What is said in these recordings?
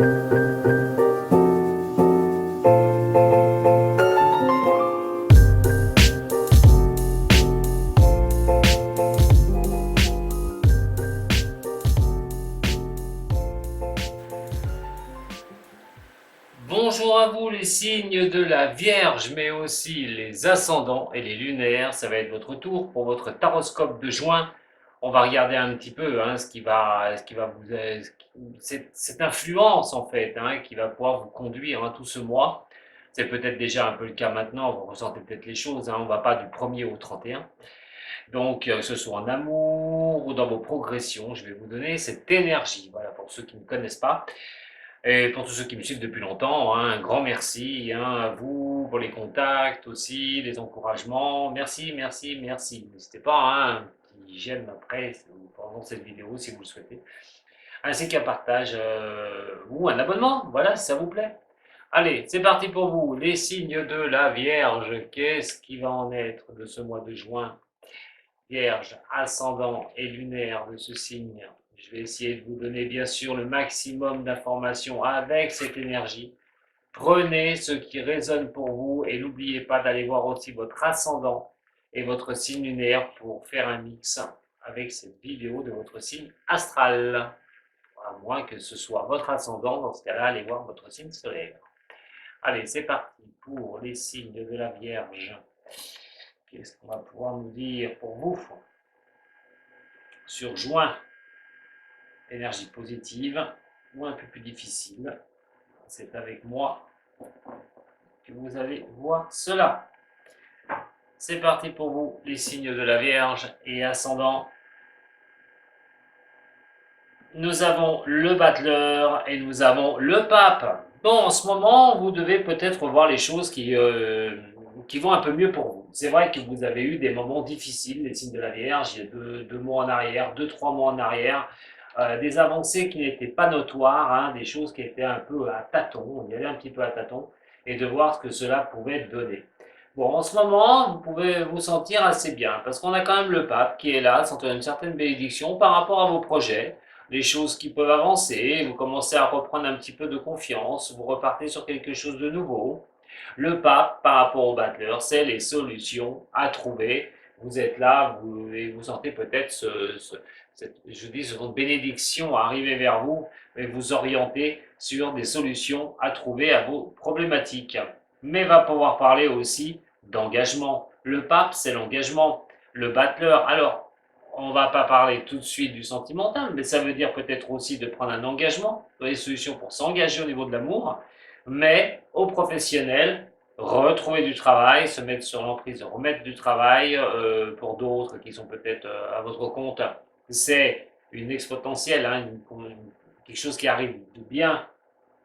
Bonjour à vous les signes de la Vierge, mais aussi les ascendants et les lunaires. Ça va être votre tour pour votre taroscope de juin. On va regarder un petit peu ce qui va vous, cette influence en fait, qui va pouvoir vous conduire tout ce mois. C'est peut-être déjà un peu le cas maintenant. Vous ressentez peut-être les choses. On ne va pas du 1er au 31. Donc, que ce soit en amour ou dans vos progressions, je vais vous donner cette énergie. Voilà, pour ceux qui ne connaissent pas. Et pour tous ceux qui me suivent depuis longtemps, un grand merci à vous pour les contacts aussi, les encouragements. Merci, merci, merci. N'hésitez pas un petit j'aime après pendant cette vidéo si vous le souhaitez, ainsi qu'un partage ou un abonnement, voilà, si ça vous plaît. Allez, c'est parti pour vous, les signes de la Vierge. Qu'est-ce qui va en être de ce mois de juin? Vierge, ascendant et lunaire de ce signe. Je vais essayer de vous donner bien sûr le maximum d'informations avec cette énergie. Prenez ce qui résonne pour vous et n'oubliez pas d'aller voir aussi votre ascendant et votre signe lunaire pour faire un mix avec cette vidéo de votre signe astral. À moins que ce soit votre ascendant, dans ce cas-là, allez voir votre signe solaire. Allez, c'est parti pour les signes de la Vierge. Qu'est-ce qu'on va pouvoir nous dire pour vous sur juin? Énergie positive ou un peu plus difficile. C'est avec moi que vous allez voir cela. C'est parti pour vous, les signes de la Vierge et ascendant. Nous avons le battleur et nous avons le pape. Bon, en ce moment, vous devez peut-être voir les choses qui vont un peu mieux pour vous. C'est vrai que vous avez eu des moments difficiles, les signes de la Vierge, il y a deux mois en arrière, 2-3 mois en arrière, des avancées qui n'étaient pas notoires, des choses qui étaient un peu à tâtons, on y allait un petit peu à tâtons, et de voir ce que cela pouvait donner. Bon, en ce moment, vous pouvez vous sentir assez bien, parce qu'on a quand même le pape qui est là, sentir une certaine bénédiction par rapport à vos projets, les choses qui peuvent avancer, vous commencez à reprendre un petit peu de confiance, vous repartez sur quelque chose de nouveau. Le pape, par rapport au battleur, c'est les solutions à trouver. Vous êtes là et vous sentez peut-être cette bénédiction arriver vers vous, mais vous orienter sur des solutions à trouver à vos problématiques. Mais va pouvoir parler aussi d'engagement. Le pape, c'est l'engagement. Le battleur, alors, on ne va pas parler tout de suite du sentimental, mais ça veut dire peut-être aussi de prendre un engagement, des solutions pour s'engager au niveau de l'amour, mais au professionnel, retrouver du travail, se mettre sur l'emprise, remettre du travail pour d'autres qui sont peut-être à votre compte. C'est une exponentielle, quelque chose qui arrive de bien,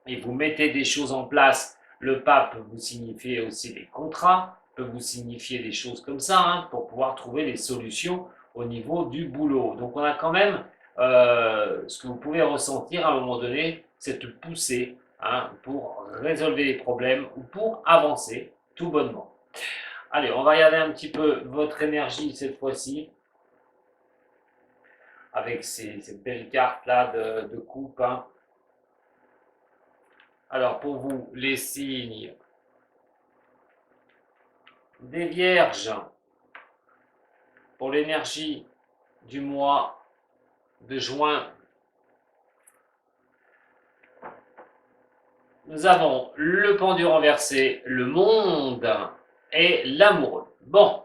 et vous mettez des choses en place. Le pape peut vous signifier aussi des contrats, peut vous signifier des choses comme ça, pour pouvoir trouver des solutions au niveau du boulot. Donc on a quand même ce que vous pouvez ressentir à un moment donné, cette poussée pour résolver les problèmes ou pour avancer tout bonnement. Allez, on va regarder un petit peu votre énergie cette fois-ci, avec ces belles cartes-là de coupe. Alors pour vous, les signes des Vierges, pour l'énergie du mois de juin, nous avons le pendu renversé, le monde et l'amoureux. Bon,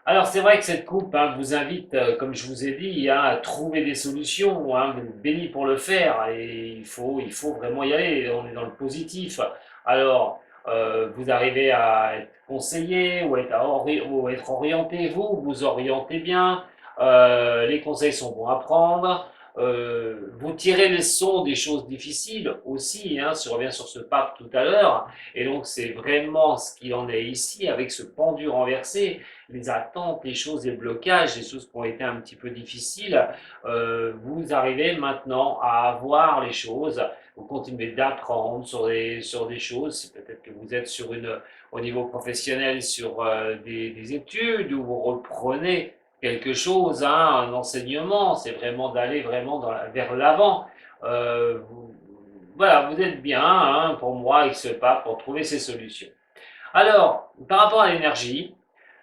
alors c'est vrai que cette coupe vous invite, comme je vous ai dit, à trouver des solutions. Vous êtes béni pour le faire et il faut vraiment y aller. On est dans le positif. Alors, vous arrivez à être conseillé ou être orienté, vous orientez bien. Les conseils sont bons à prendre. Vous tirez les leçons des choses difficiles aussi, si on revient sur ce pape tout à l'heure, et donc c'est vraiment ce qu'il en est ici avec ce pendu renversé, les attentes, les choses, les blocages, les choses qui ont été un petit peu difficiles, vous arrivez maintenant à voir les choses, vous continuez d'apprendre sur des choses, peut-être que vous êtes au niveau professionnel sur des études, où vous reprenez quelque chose, un enseignement, c'est vraiment d'aller vraiment vers l'avant. voilà, vous êtes bien hein, pour moi avec ce pape pour trouver ces solutions. Alors, par rapport à l'énergie,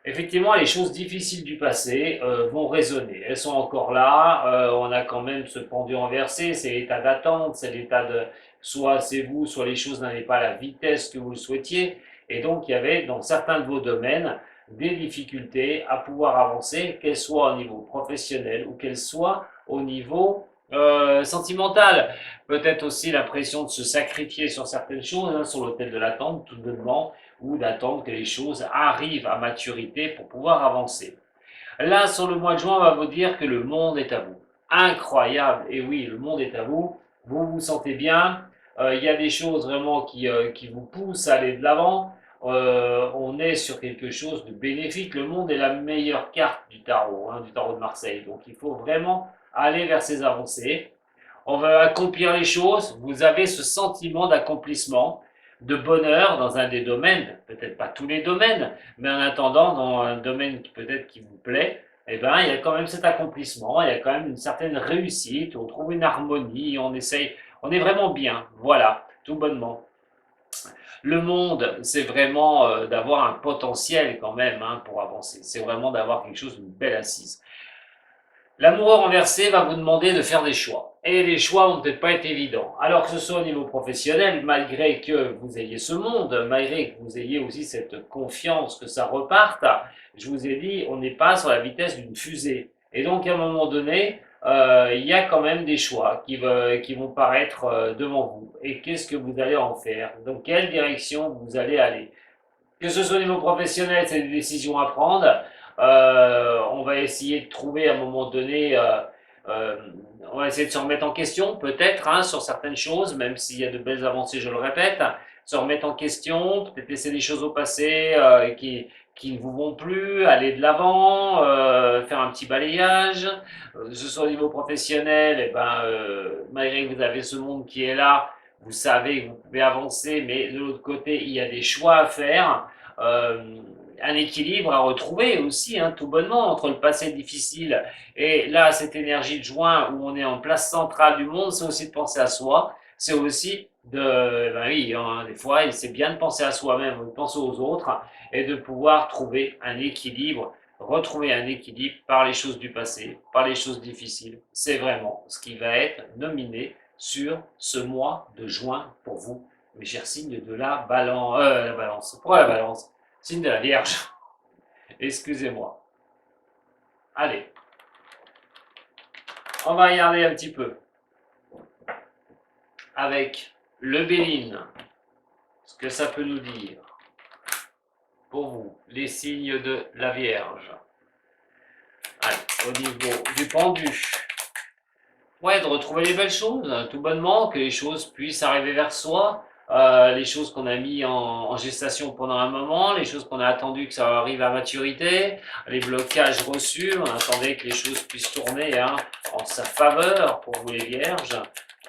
effectivement, les choses difficiles du passé vont résonner. Elles sont encore là. On a quand même ce pendu renversé. C'est l'état d'attente. C'est l'état de soit c'est vous, soit les choses n'allaient pas à la vitesse que vous le souhaitiez. Et donc, il y avait dans certains de vos domaines des difficultés à pouvoir avancer, qu'elles soient au niveau professionnel ou qu'elles soient au niveau sentimental. Peut-être aussi la pression de se sacrifier sur certaines choses, hein, sur l'autel de l'attente, tout bonnement, ou d'attendre que les choses arrivent à maturité pour pouvoir avancer. Là, sur le mois de juin, on va vous dire que le monde est à vous. Incroyable. Et oui, le monde est à vous. Vous vous sentez bien. Il y a des choses vraiment qui vous poussent à aller de l'avant. On est sur quelque chose de bénéfique. Le monde est la meilleure carte hein, du tarot de Marseille. Donc il faut vraiment aller vers ces avancées. On va accomplir les choses. Vous avez ce sentiment d'accomplissement, de bonheur dans un des domaines, peut-être pas tous les domaines, mais en attendant, dans un domaine qui peut-être qui vous plaît, eh ben, il y a quand même cet accomplissement, il y a quand même une certaine réussite, on trouve une harmonie, on essaye, on est vraiment bien, voilà, tout bonnement. Le monde, c'est vraiment d'avoir un potentiel quand même hein, pour avancer, c'est vraiment d'avoir quelque chose, une belle assise. L'amoureux renversé va vous demander de faire des choix. Et les choix vont peut-être pas être évidents. Alors que ce soit au niveau professionnel, malgré que vous ayez ce monde, malgré que vous ayez aussi cette confiance que ça reparte, je vous ai dit, on n'est pas sur la vitesse d'une fusée. Et donc, à un moment donné, il y a quand même des choix qui vont paraître devant vous. Et qu'est-ce que vous allez en faire? Dans quelle direction vous allez aller? Que ce soit au niveau professionnel, c'est des décisions à prendre. On va essayer de trouver à un moment donné, euh, on va essayer de se remettre en question peut-être hein, sur certaines choses, même s'il y a de belles avancées, je le répète, se remettre en question, peut-être laisser des choses au passé qui ne vous vont plus, aller de l'avant, faire un petit balayage. Que ce soit au niveau professionnel, et ben, malgré que vous avez ce monde qui est là, vous savez que vous pouvez avancer, mais de l'autre côté, il y a des choix à faire, un équilibre à retrouver aussi, hein, tout bonnement, entre le passé difficile et là, cette énergie de juin où on est en place centrale du monde, c'est aussi de penser à soi, c'est aussi de, ben oui, hein, des fois, c'est bien de penser à soi-même, de penser aux autres et de pouvoir trouver un équilibre, retrouver un équilibre par les choses du passé, par les choses difficiles. C'est vraiment ce qui va être nominé sur ce mois de juin pour vous, mes chers signes de la balance, pourquoi la balance? Signe de la Vierge, excusez-moi. Allez, on va regarder un petit peu avec le Béline, ce que ça peut nous dire pour vous, les signes de la Vierge. Allez, au niveau du pendu, ouais, de retrouver les belles choses, tout bonnement, que les choses puissent arriver vers soi, les choses qu'on a mis en gestation pendant un moment, les choses qu'on a attendu que ça arrive à maturité, les blocages reçus, on attendait que les choses puissent tourner hein, en sa faveur pour vous les vierges,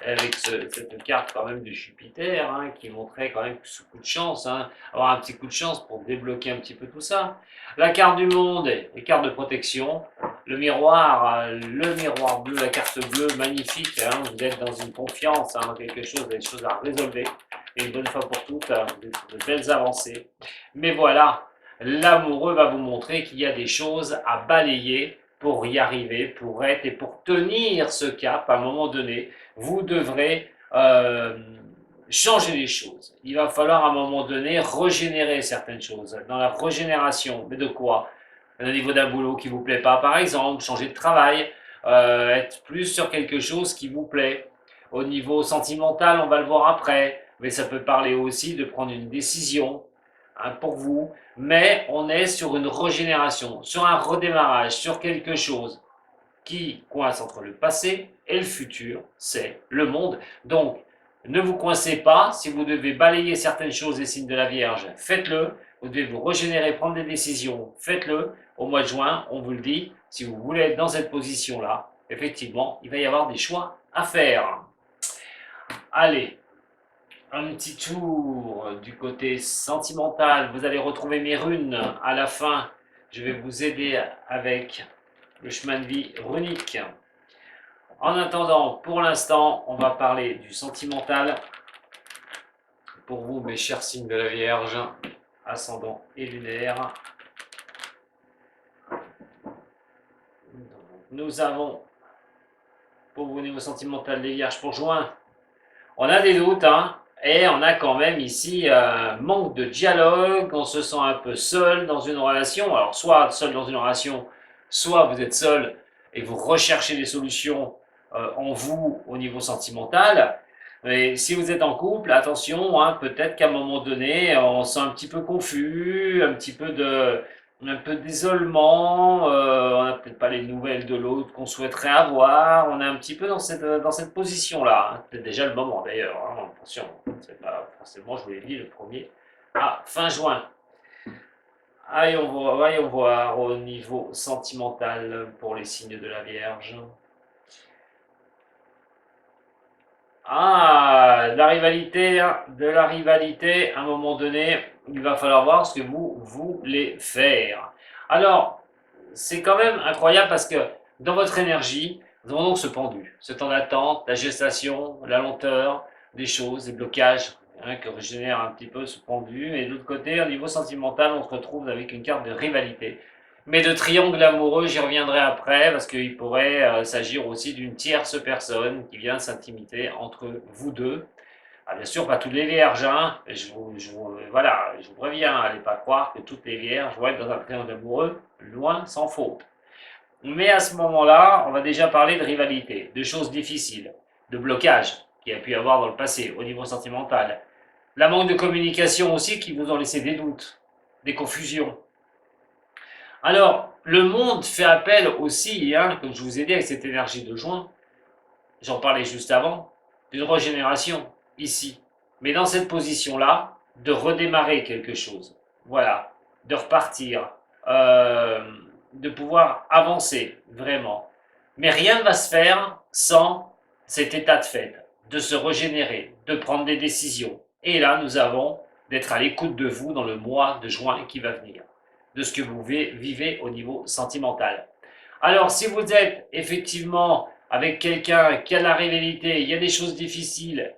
avec cette carte quand même de Jupiter hein, qui montrait quand même ce coup de chance, hein, avoir un petit coup de chance pour débloquer un petit peu tout ça. La carte du monde, les cartes de protection, le miroir bleu, la carte bleue, magnifique. Hein, vous êtes dans une confiance, hein, dans quelque chose, des choses à résolver. Et une bonne fois pour toutes, de belles avancées. Mais voilà, l'amoureux va vous montrer qu'il y a des choses à balayer pour y arriver, pour être et pour tenir ce cap à un moment donné. Vous devrez changer les choses. Il va falloir à un moment donné régénérer certaines choses. Dans la régénération, mais de quoi? Au niveau d'un boulot qui vous plaît pas, par exemple, changer de travail, être plus sur quelque chose qui vous plaît. Au niveau sentimental, on va le voir après, mais ça peut parler aussi de prendre une décision hein, pour vous, mais on est sur une régénération, sur un redémarrage, sur quelque chose qui coince entre le passé et le futur, c'est le monde. Donc, ne vous coincez pas, si vous devez balayer certaines choses des signes de la Vierge, faites-le. Vous devez vous régénérer, prendre des décisions, faites-le. Au mois de juin, on vous le dit, si vous voulez être dans cette position-là, effectivement, il va y avoir des choix à faire. Allez, un petit tour du côté sentimental. Vous allez retrouver mes runes à la fin. Je vais vous aider avec le chemin de vie runique. En attendant, pour l'instant, on va parler du sentimental. Pour vous, mes chers signes de la Vierge, ascendant et lunaire. Nous avons, pour vous, au niveau sentimental des Vierges, pour juin, on a des doutes, hein, et on a quand même ici un manque de dialogue, on se sent un peu seul dans une relation. Alors, soit seul dans une relation, soit vous êtes seul et vous recherchez des solutions en vous au niveau sentimental. Mais si vous êtes en couple, attention, hein, peut-être qu'à un moment donné, on se sent un petit peu confus, un peu d'isolement, on n'a peut-être pas les nouvelles de l'autre qu'on souhaiterait avoir, on est un petit peu dans cette position-là. Hein. C'est déjà le moment d'ailleurs, hein, attention, c'est pas forcément, je vous l'ai dit, le premier fin juin. Voyons voir au niveau sentimental pour les signes de la Vierge. Ah, de la rivalité, à un moment donné, il va falloir voir ce que vous voulez faire. Alors, c'est quand même incroyable parce que dans votre énergie, nous avons donc ce pendu, ce temps d'attente, la gestation, la lenteur des choses, des blocages hein, que génère un petit peu ce pendu. Et de l'autre côté, au niveau sentimental, on se retrouve avec une carte de rivalité. Mais de triangle amoureux, j'y reviendrai après, parce qu'il pourrait s'agir aussi d'une tierce personne qui vient s'intimider entre vous deux. Ah, bien sûr, pas toutes les vierges, hein. Voilà, je vous préviens, allez pas croire que toutes les vierges vont être dans un triangle amoureux, loin sans faute. Mais à ce moment-là, on va déjà parler de rivalité, de choses difficiles, de blocages qu'il y a pu y avoir dans le passé au niveau sentimental. La manque de communication aussi qui vous ont laissé des doutes, des confusions. Alors, le monde fait appel aussi, hein, comme je vous ai dit avec cette énergie de juin, j'en parlais juste avant, d'une régénération ici. Mais dans cette position-là, de redémarrer quelque chose. Voilà, de repartir, euh, de pouvoir avancer vraiment. Mais rien ne va se faire sans cet état de fait, de se régénérer, de prendre des décisions. Et là, nous avons d'être à l'écoute de vous dans le mois de juin qui va venir, de ce que vous vivez au niveau sentimental. Alors, si vous êtes effectivement avec quelqu'un qui a la rivalité, il y a des choses difficiles,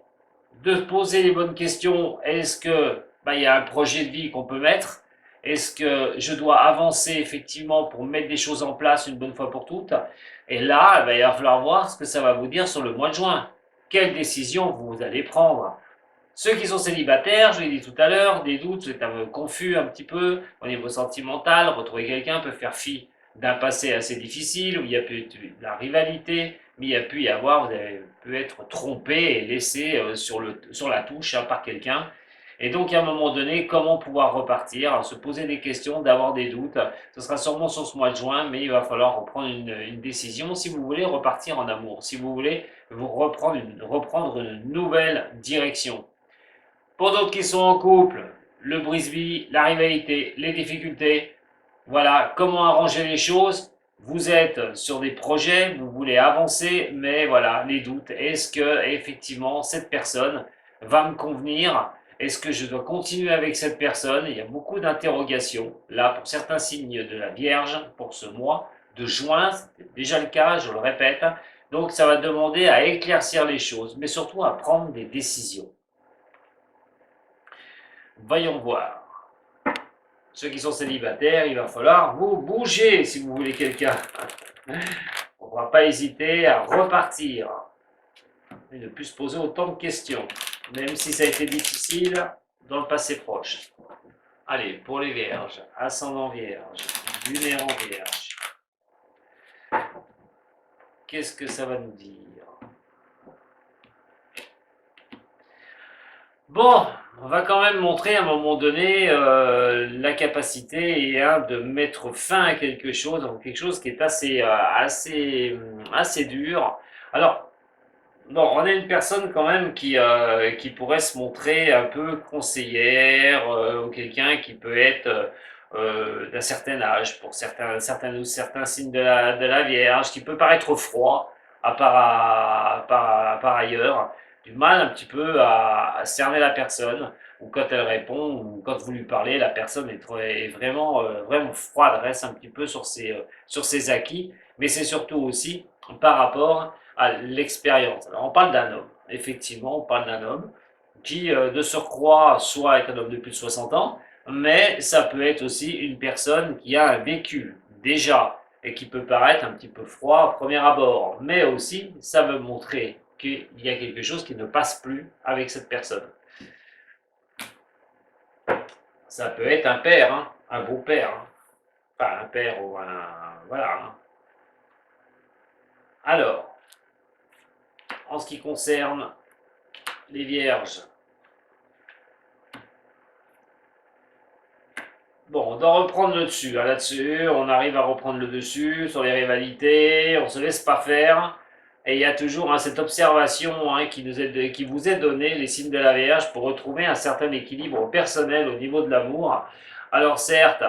de poser les bonnes questions. Est-ce que il y a un projet de vie qu'on peut mettre? Est-ce que je dois avancer effectivement pour mettre des choses en place une bonne fois pour toutes? Et là, il va falloir voir ce que ça va vous dire sur le mois de juin. Quelle décision vous allez prendre? Ceux qui sont célibataires, je l'ai dit tout à l'heure, des doutes, vous êtes un peu confus un petit peu au niveau sentimental, retrouver quelqu'un peut faire fi d'un passé assez difficile, où il y a pu être de la rivalité, mais il y a pu y avoir, vous avez pu être trompé et laissé sur la touche hein, par quelqu'un. Et donc, à un moment donné, comment pouvoir repartir, se poser des questions, d'avoir des doutes. Ce sera sûrement sur ce mois de juin, mais il va falloir reprendre une décision si vous voulez repartir en amour, si vous voulez vous reprendre une nouvelle direction. Pour d'autres qui sont en couple, le brise-vie, la rivalité, les difficultés, voilà, comment arranger les choses. Vous êtes sur des projets, vous voulez avancer, mais voilà, les doutes. Est-ce que effectivement cette personne va me convenir? Est-ce que je dois continuer avec cette personne? Il y a beaucoup d'interrogations. Là, pour certains signes de la Vierge, pour ce mois de juin, c'était déjà le cas, je le répète. Donc, ça va demander à éclaircir les choses, mais surtout à prendre des décisions. Voyons voir. Ceux qui sont célibataires, il va falloir vous bouger si vous voulez quelqu'un. On ne va pas hésiter à repartir et ne plus se poser autant de questions, même si ça a été difficile dans le passé proche. Allez, pour les vierges, ascendant vierge, lunaire en vierge, qu'est-ce que ça va nous dire? Bon, on va quand même montrer à un moment donné la capacité de mettre fin à quelque chose qui est assez dur. Alors, bon, on a une personne quand même qui pourrait se montrer un peu conseillère, ou quelqu'un qui peut être d'un certain âge, pour certains signes de la Vierge, qui peut paraître froid par ailleurs, du mal un petit peu à cerner la personne, ou quand elle répond, ou quand vous lui parlez, la personne est vraiment froide, reste un petit peu sur ses acquis, mais c'est surtout aussi par rapport à l'expérience. Alors on parle d'un homme, effectivement, on parle d'un homme qui, de surcroît, soit est un homme de plus de 60 ans, mais ça peut être aussi une personne qui a un vécu déjà et qui peut paraître un petit peu froid au premier abord, mais aussi ça veut montrer qu'il y a quelque chose qui ne passe plus avec cette personne. Ça peut être un père, hein, un beau-père, hein. Enfin un père ou un... Voilà. Hein. Alors, en ce qui concerne les vierges, bon, on doit reprendre le dessus. Hein, là-dessus, on arrive à reprendre le dessus sur les rivalités, on ne se laisse pas faire. Et il y a toujours hein, cette observation hein, qui vous est donnée, les signes de la Vierge, pour retrouver un certain équilibre personnel au niveau de l'amour. Alors certes,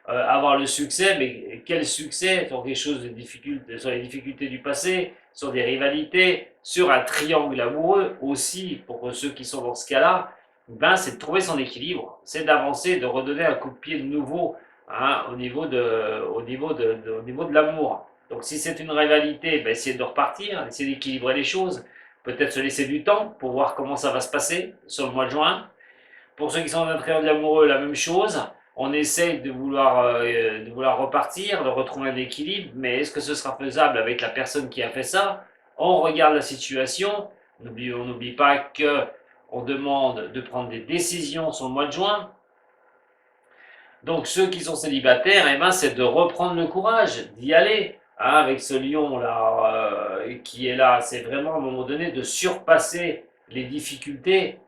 avoir le succès, mais quel succès sur quelque chose de difficile, sur les difficultés du passé, sur des rivalités, sur un triangle amoureux aussi, pour ceux qui sont dans ce cas-là, ben, c'est de trouver son équilibre, c'est d'avancer, de redonner un coup de pied de nouveau hein, au niveau de l'amour. Donc si c'est une rivalité, ben, essayez de repartir, essayez d'équilibrer les choses, peut-être se laisser du temps pour voir comment ça va se passer sur le mois de juin. Pour ceux qui sont dans un triangle amoureux, la même chose. On essaye de vouloir repartir, de retrouver un équilibre, mais est-ce que ce sera faisable avec la personne qui a fait ça? On regarde la situation. On n'oublie pas que on demande de prendre des décisions sur le mois de juin. Donc ceux qui sont célibataires, eh ben, c'est de reprendre le courage, d'y aller. Hein, avec ce lion là qui est là, c'est vraiment à un moment donné de surpasser les difficultés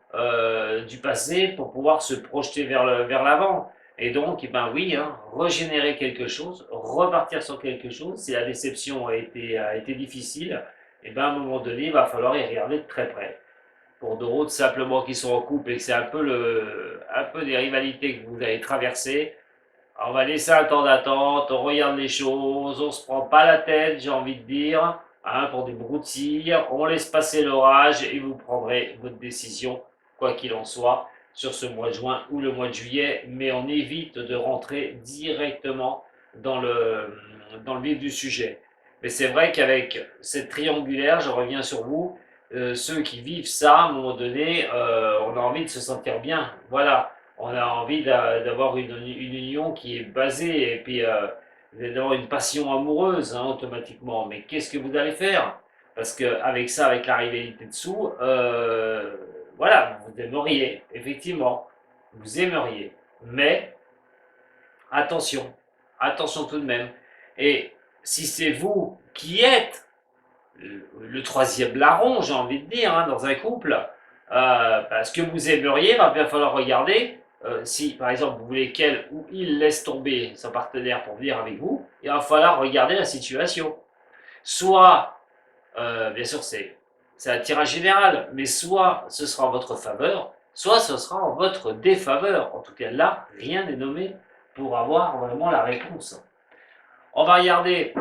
du passé pour pouvoir se projeter vers l'avant. Et donc, eh ben oui, hein, régénérer quelque chose, repartir sur quelque chose. Si la déception a été difficile, eh ben à un moment donné, il va falloir y regarder de très près. Pour d'autres, simplement qui sont en couple et que c'est un peu des rivalités que vous avez traversées, on va laisser un temps d'attente, on regarde les choses, on se prend pas la tête, j'ai envie de dire, hein, pour des broutilles, on laisse passer l'orage et vous prendrez votre décision, quoi qu'il en soit, sur ce mois de juin ou le mois de juillet, mais on évite de rentrer directement dans le vif du sujet. Mais c'est vrai qu'avec cette triangulaire, je reviens sur vous, ceux qui vivent ça, à un moment donné, on a envie de se sentir bien. Voilà, on a envie d'avoir une union qui est basée et puis d'avoir une passion amoureuse hein, automatiquement. Mais qu'est-ce que vous allez faire? Parce qu'avec ça, avec la rivalité dessous, voilà, vous aimeriez, effectivement, vous aimeriez. Mais attention, attention tout de même. Et si c'est vous qui êtes le troisième larron, j'ai envie de dire, hein, dans un couple, ce que vous aimeriez, il va bien falloir regarder si, par exemple, vous voulez qu'elle ou il laisse tomber son partenaire pour venir avec vous, il va falloir regarder la situation. Soit, bien sûr, c'est un tirage général, mais soit ce sera en votre faveur, soit ce sera en votre défaveur. En tout cas, là, rien n'est nommé pour avoir vraiment la réponse. On va regarder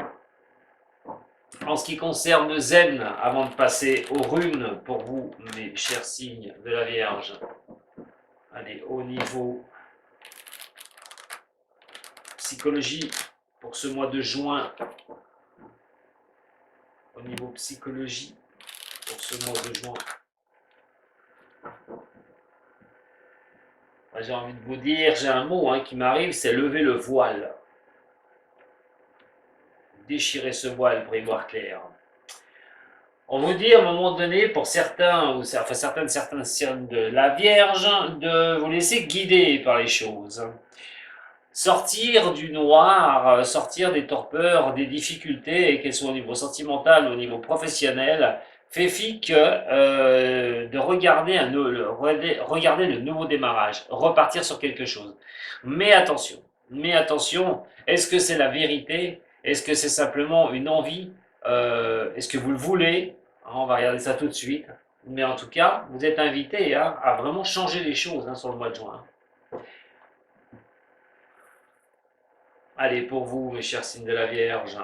en ce qui concerne le zen, avant de passer aux runes pour vous, mes chers signes de la Vierge. Allez, au niveau psychologie, pour ce mois de juin, au niveau psychologie, pour ce mois de juin, j'ai envie de vous dire, j'ai un mot hein, qui m'arrive, c'est lever le voile. Déchirer ce voile pour y voir clair. On vous dit à un moment donné, pour certains, ou enfin certains signes de la Vierge, de vous laisser guider par les choses. Sortir du noir, sortir des torpeurs, des difficultés, qu'elles soient au niveau sentimental ou au niveau professionnel, fait fi que de regarder, regarder le nouveau démarrage, repartir sur quelque chose. Mais attention, est-ce que c'est la vérité? Est-ce que c'est simplement une envie? Est-ce que vous le voulez? On va regarder ça tout de suite. Mais en tout cas, vous êtes invité hein, à vraiment changer les choses hein, sur le mois de juin. Allez, pour vous, mes chers signes de la Vierge,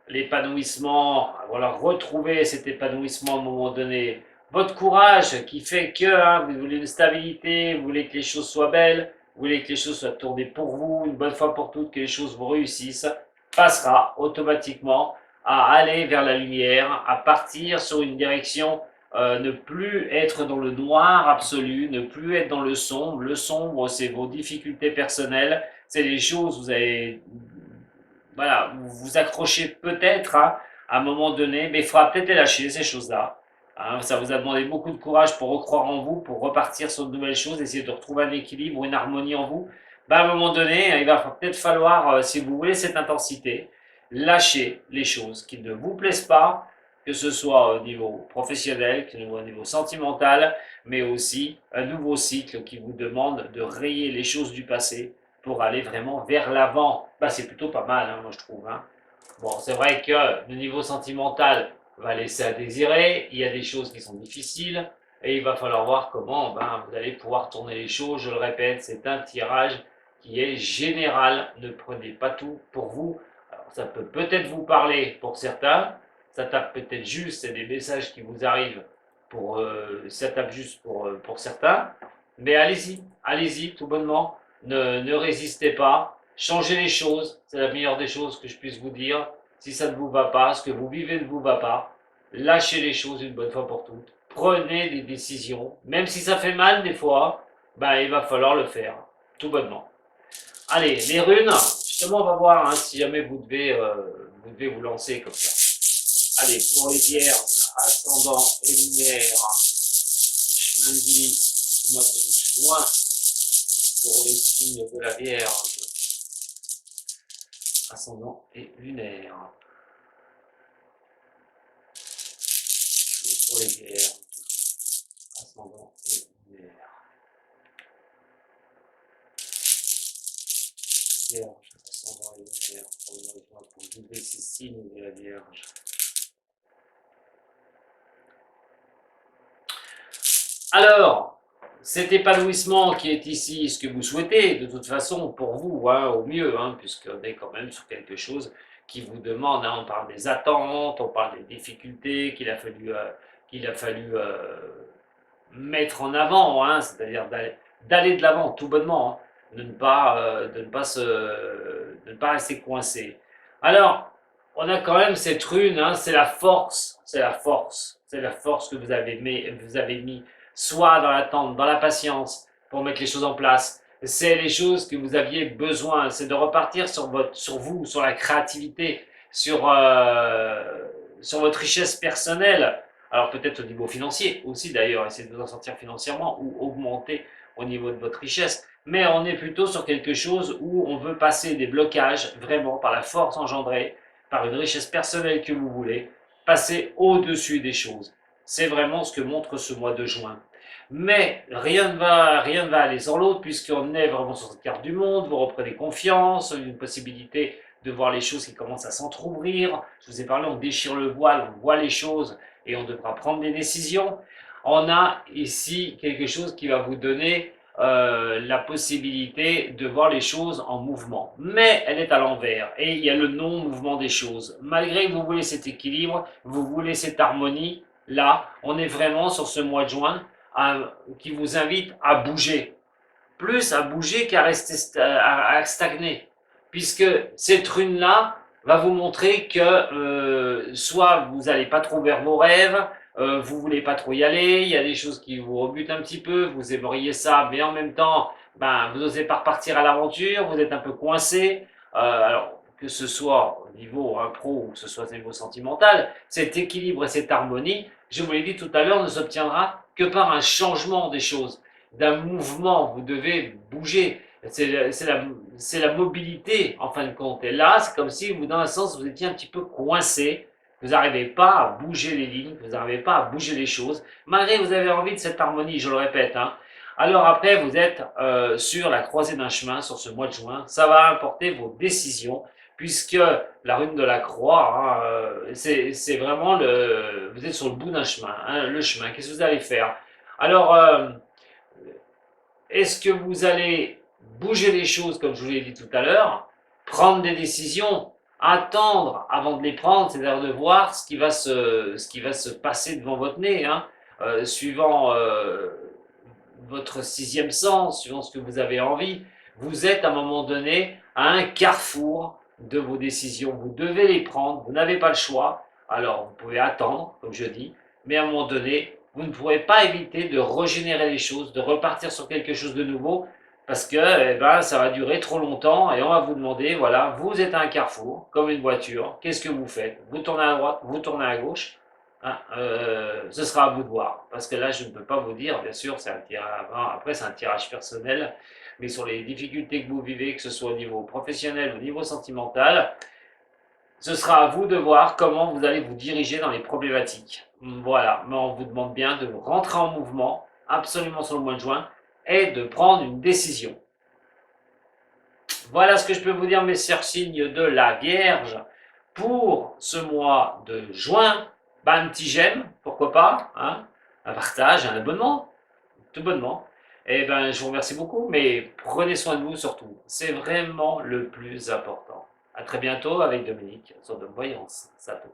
l'épanouissement, voilà, retrouver cet épanouissement à un moment donné, votre courage qui fait que hein, vous voulez une stabilité, vous voulez que les choses soient belles, vous voulez que les choses soient tournées pour vous, une bonne fois pour toutes, que les choses vous réussissent, passera automatiquement à aller vers la lumière, à partir sur une direction, ne plus être dans le noir absolu, ne plus être dans le sombre. Le sombre, c'est vos difficultés personnelles, c'est les choses, vous avez, voilà, vous vous accrochez peut-être à un moment donné, mais il faudra peut-être les lâcher, ces choses-là. Hein. Ça vous a demandé beaucoup de courage pour recroire en vous, pour repartir sur de nouvelles choses, essayer de retrouver un équilibre, une harmonie en vous. Ben, à un moment donné, il va peut-être falloir, si vous voulez cette intensité, lâcher les choses qui ne vous plaisent pas, que ce soit au niveau professionnel, que ce soit au niveau sentimental, mais aussi un nouveau cycle qui vous demande de rayer les choses du passé pour aller vraiment vers l'avant. Bah, c'est plutôt pas mal, hein, moi je trouve. Hein. Bon, c'est vrai que le niveau sentimental va laisser à désirer, il y a des choses qui sont difficiles, et il va falloir voir comment ben, vous allez pouvoir tourner les choses. Je le répète, c'est un tirage qui est général, ne prenez pas tout pour vous. Alors, ça peut peut-être vous parler pour certains, ça tape peut-être juste, c'est des messages qui vous arrivent pour, ça tape juste pour certains, mais allez-y, allez-y tout bonnement, ne résistez pas, changez les choses, c'est la meilleure des choses que je puisse vous dire. Si ça ne vous va pas, ce que vous vivez ne vous va pas, lâchez les choses une bonne fois pour toutes. Prenez des décisions, même si ça fait mal des fois, ben, il va falloir le faire, tout bonnement. Allez, les runes, justement, on va voir hein, si jamais vous devez vous lancer comme ça. Allez, pour les vierges, ascendant et lumière, chemin de vie, mois de juin, pour les signes de la Vierge, ascendant et lunaire. Et pour les vierges, ascendant et lunaire. Vierge, ascendant et lunaire, pour le mois de juin, pour guider ces signes de la Vierge. Alors, cet épanouissement qui est ici, ce que vous souhaitez, de toute façon, pour vous, hein, au mieux, hein, puisqu'on est quand même sur quelque chose qui vous demande, hein, on parle des attentes, on parle des difficultés qu'il a fallu mettre en avant, hein, c'est-à-dire d'aller de l'avant, tout bonnement, hein, de ne pas rester coincé. Alors, on a quand même cette rune, hein, c'est la force, c'est la force, c'est la force que vous avez mis soit dans l'attente, dans la patience, pour mettre les choses en place. C'est les choses que vous aviez besoin, c'est de repartir sur vous, sur la créativité, sur votre richesse personnelle. Alors peut-être au niveau financier aussi d'ailleurs, essayer de vous en sortir financièrement ou augmenter au niveau de votre richesse. Mais on est plutôt sur quelque chose où on veut passer des blocages vraiment par la force engendrée, par une richesse personnelle que vous voulez, passer au-dessus des choses. C'est vraiment ce que montre ce mois de juin. Mais rien ne va aller sans l'autre, puisqu'on est vraiment sur cette carte du monde, vous reprenez confiance, une possibilité de voir les choses qui commencent à s'entrouvrir. Je vous ai parlé, on déchire le voile, on voit les choses et on devra prendre des décisions. On a ici quelque chose qui va vous donner la possibilité de voir les choses en mouvement. Mais elle est à l'envers et il y a le non-mouvement des choses. Malgré que vous voulez cet équilibre, vous voulez cette harmonie, là, on est vraiment sur ce mois de juin qui vous invite à bouger. Plus à bouger qu'à rester à stagner. Puisque cette rune-là va vous montrer que soit vous n'allez pas trop vers vos rêves, vous ne voulez pas trop y aller, il y a des choses qui vous rebutent un petit peu, vous aimeriez ça, mais en même temps, ben, vous n'osez pas repartir à l'aventure, vous êtes un peu coincé. Alors, que ce soit au niveau pro ou que ce soit au niveau sentimental, cet équilibre et cette harmonie, je vous l'ai dit tout à l'heure, ne s'obtiendra que par un changement des choses, d'un mouvement. Vous devez bouger. C'est la mobilité, en fin de compte. Et là, c'est comme si, vous, dans un sens, vous étiez un petit peu coincé. Vous n'arrivez pas à bouger les lignes, vous n'arrivez pas à bouger les choses, malgré que vous avez envie de cette harmonie, je le répète. Hein. Alors après, vous êtes sur la croisée d'un chemin, sur ce mois de juin. Ça va importer vos décisions, puisque la rune de la croix, hein, c'est vraiment vous êtes sur le bout d'un chemin, hein, le chemin. Qu'est-ce que vous allez faire? Alors, est-ce que vous allez bouger les choses, comme je vous l'ai dit tout à l'heure, prendre des décisions, attendre avant de les prendre, c'est-à-dire de voir ce qui va se passer devant votre nez, hein, suivant votre sixième sens, suivant ce que vous avez envie. Vous êtes à un moment donné à un carrefour de vos décisions, vous devez les prendre, vous n'avez pas le choix. Alors, vous pouvez attendre, comme je dis, mais à un moment donné, vous ne pourrez pas éviter de régénérer les choses, de repartir sur quelque chose de nouveau, parce que eh ben, ça va durer trop longtemps et on va vous demander, voilà, vous êtes à un carrefour, comme une voiture, qu'est-ce que vous faites? Vous tournez à droite, vous tournez à gauche, hein, ce sera à vous de voir, parce que là, je ne peux pas vous dire, bien sûr, c'est un tirage, après c'est un tirage personnel, mais sur les difficultés que vous vivez, que ce soit au niveau professionnel ou au niveau sentimental, ce sera à vous de voir comment vous allez vous diriger dans les problématiques. Voilà, mais on vous demande bien de rentrer en mouvement, absolument sur le mois de juin, et de prendre une décision. Voilà ce que je peux vous dire, mes chers signes de la Vierge, pour ce mois de juin. Bah, un petit j'aime, pourquoi pas, hein, un partage, un abonnement, tout bonnement. Et ben, je vous remercie beaucoup, mais prenez soin de vous surtout. C'est vraiment le plus important. À très bientôt avec Dominique sur de Voyance Sato.